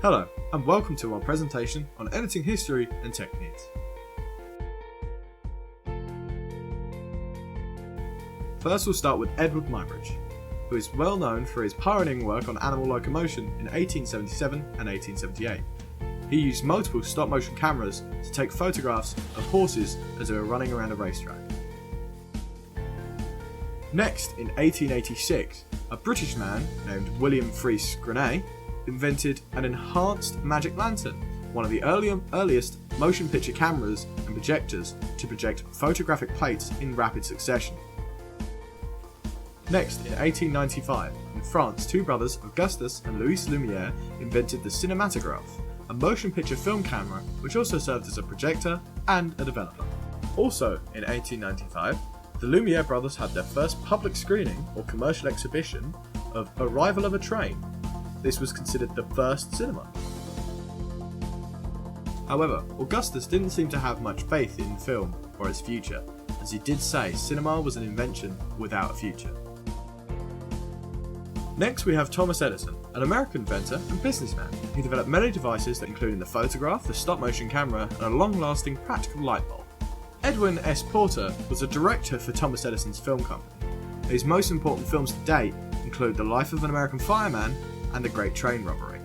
Hello, and welcome to our presentation on editing history and techniques. First we'll start with Edward Muybridge, who is well known for his pioneering work on animal locomotion in 1877 and 1878. He used multiple stop-motion cameras to take photographs of horses as they were running around a racetrack. Next, in 1886, a British man named William Freese Greene invented an enhanced magic lantern, one of the earliest motion picture cameras and projectors to project photographic plates in rapid succession. Next, in 1895, in France, two brothers, Augustus and Louis Lumière, invented the cinematograph, a motion picture film camera which also served as a projector and a developer. Also, in 1895, the Lumière brothers had their first public screening or commercial exhibition of Arrival of a Train. This was considered the first cinema. However, Augustus didn't seem to have much faith in film or its future, as he did say cinema was an invention without a future. Next we have Thomas Edison, an American inventor and businessman. He developed many devices that included the photograph, the stop-motion camera, and a long-lasting practical light bulb. Edwin S. Porter was a director for Thomas Edison's film company. His most important films to date include The Life of an American Fireman and The Great Train Robbery.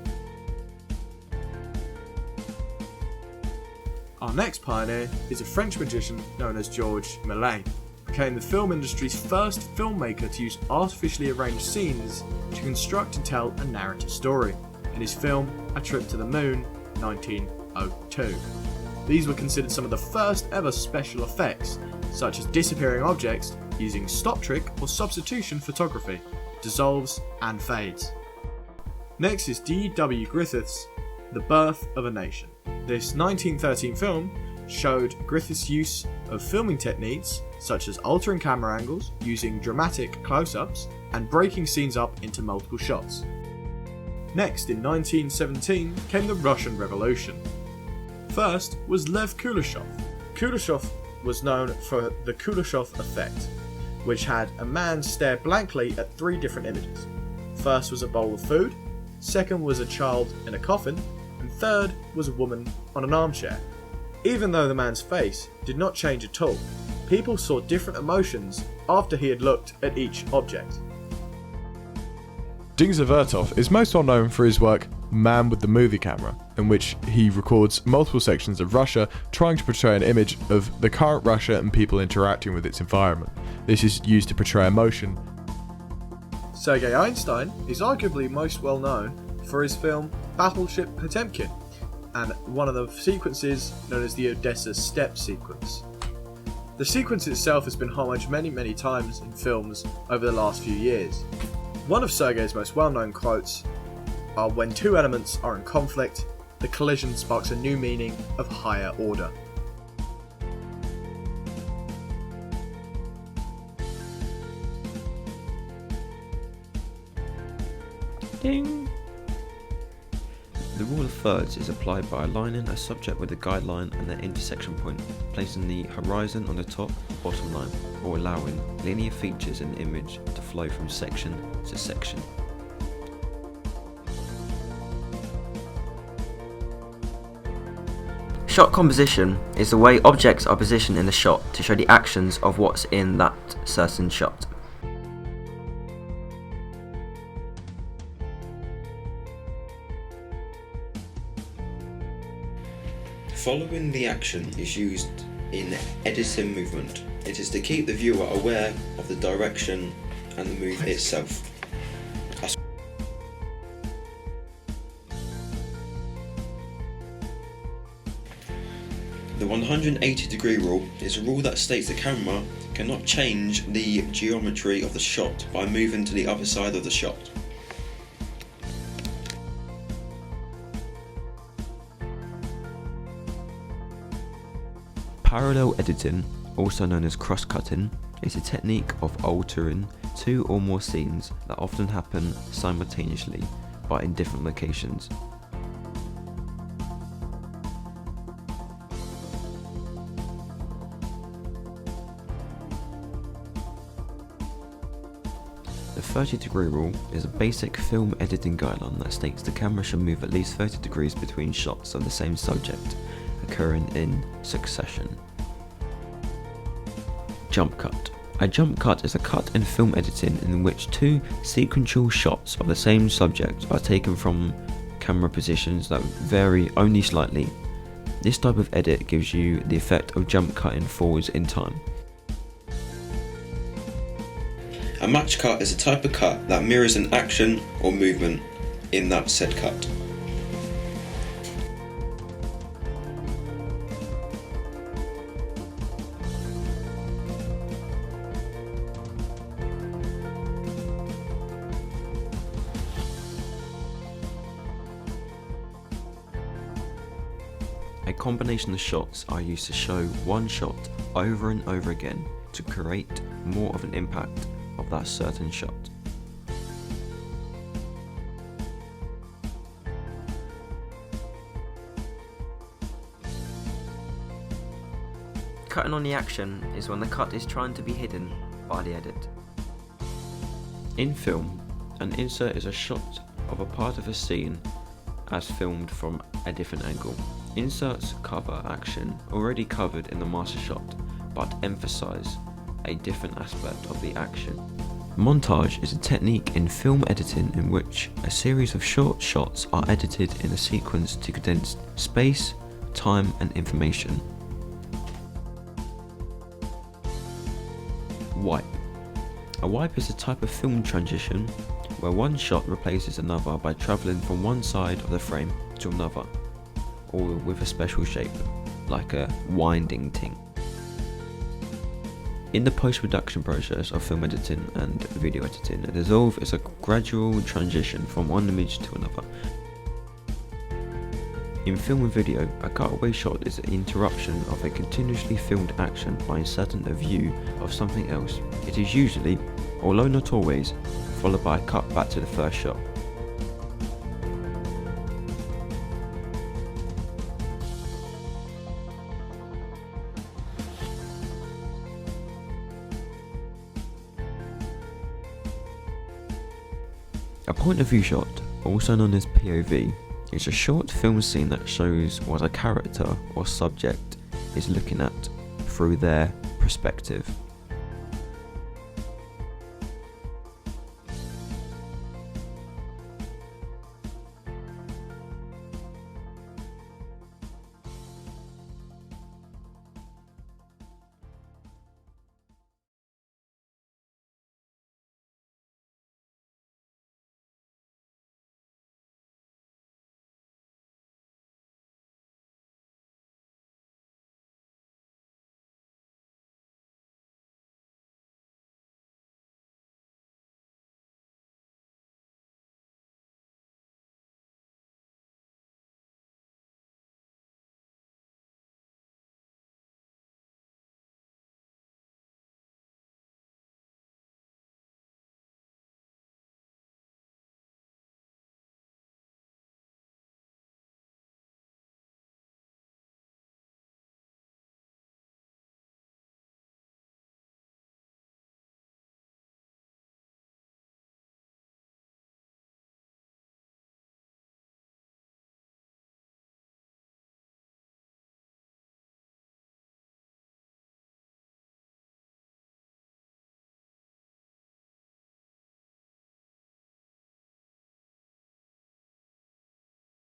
Our next pioneer is a French magician known as Georges Méliès, who became the film industry's first filmmaker to use artificially arranged scenes to construct and tell a narrative story in his film A Trip to the Moon, 1902. These were considered some of the first ever special effects, such as disappearing objects using stop trick or substitution photography, dissolves and fades. Next is D.W. Griffith's The Birth of a Nation. This 1913 film showed Griffith's use of filming techniques such as altering camera angles, using dramatic close-ups, and breaking scenes up into multiple shots. Next, in 1917, came the Russian Revolution. First was Lev Kuleshov. Kuleshov was known for the Kuleshov effect, which had a man stare blankly at three different images. First was a bowl of food, second was a child in a coffin, and third was a woman on an armchair. Even though the man's face did not change at all, people saw different emotions after he had looked at each object. Dingzer Vertov is most well known for his work Man with the Movie Camera, in which he records multiple sections of Russia trying to portray an image of the current Russia and people interacting with its environment. This is used to portray emotion. Sergei Einstein is arguably most well known for his film Battleship Potemkin and one of the sequences known as the Odessa Steppe sequence. The sequence itself has been homaged many times in films over the last few years. One of Sergei's most well-known quotes are, "When two elements are in conflict, the collision sparks a new meaning of higher order." Ding! The rule of thirds is applied by aligning a subject with a guideline and their intersection point, placing the horizon on the top or bottom line, or allowing linear features in the image to flow from section to section. Shot composition is the way objects are positioned in the shot to show the actions of what's in that certain shot. Following the action is used in editing movement. It is to keep the viewer aware of the direction and the move itself. The 180-degree rule is a rule that states the camera cannot change the geometry of the shot by moving to the other side of the shot. Parallel editing, also known as cross-cutting, is a technique of altering two or more scenes that often happen simultaneously but in different locations. The 30-degree rule is a basic film editing guideline that states the camera should move at least 30 degrees between shots of the same subject, occurring in succession. Jump cut. A jump cut is a cut in film editing in which two sequential shots of the same subject are taken from camera positions that vary only slightly. This type of edit gives you the effect of jump cutting forwards in time. A match cut is a type of cut that mirrors an action or movement in that said cut. A combination of shots are used to show one shot over and over again to create more of an impact of that certain shot. Cutting on the action is when the cut is trying to be hidden by the edit. In film, an insert is a shot of a part of a scene as filmed from a different angle. Inserts cover action already covered in the master shot, but emphasize a different aspect of the action. Montage is a technique in film editing in which a series of short shots are edited in a sequence to condense space, time, and information. Wipe. A wipe is a type of film transition where one shot replaces another by travelling from one side of the frame to another, or with a special shape, like a winding ting. In the post-production process of film editing and video editing, a dissolve is a gradual transition from one image to another. In film and video, a cutaway shot is an interruption of a continuously filmed action by inserting a view of something else. It is usually, although not always, followed by a cut back to the first shot. A point of view shot, also known as POV, is a short film scene that shows what a character or subject is looking at through their perspective.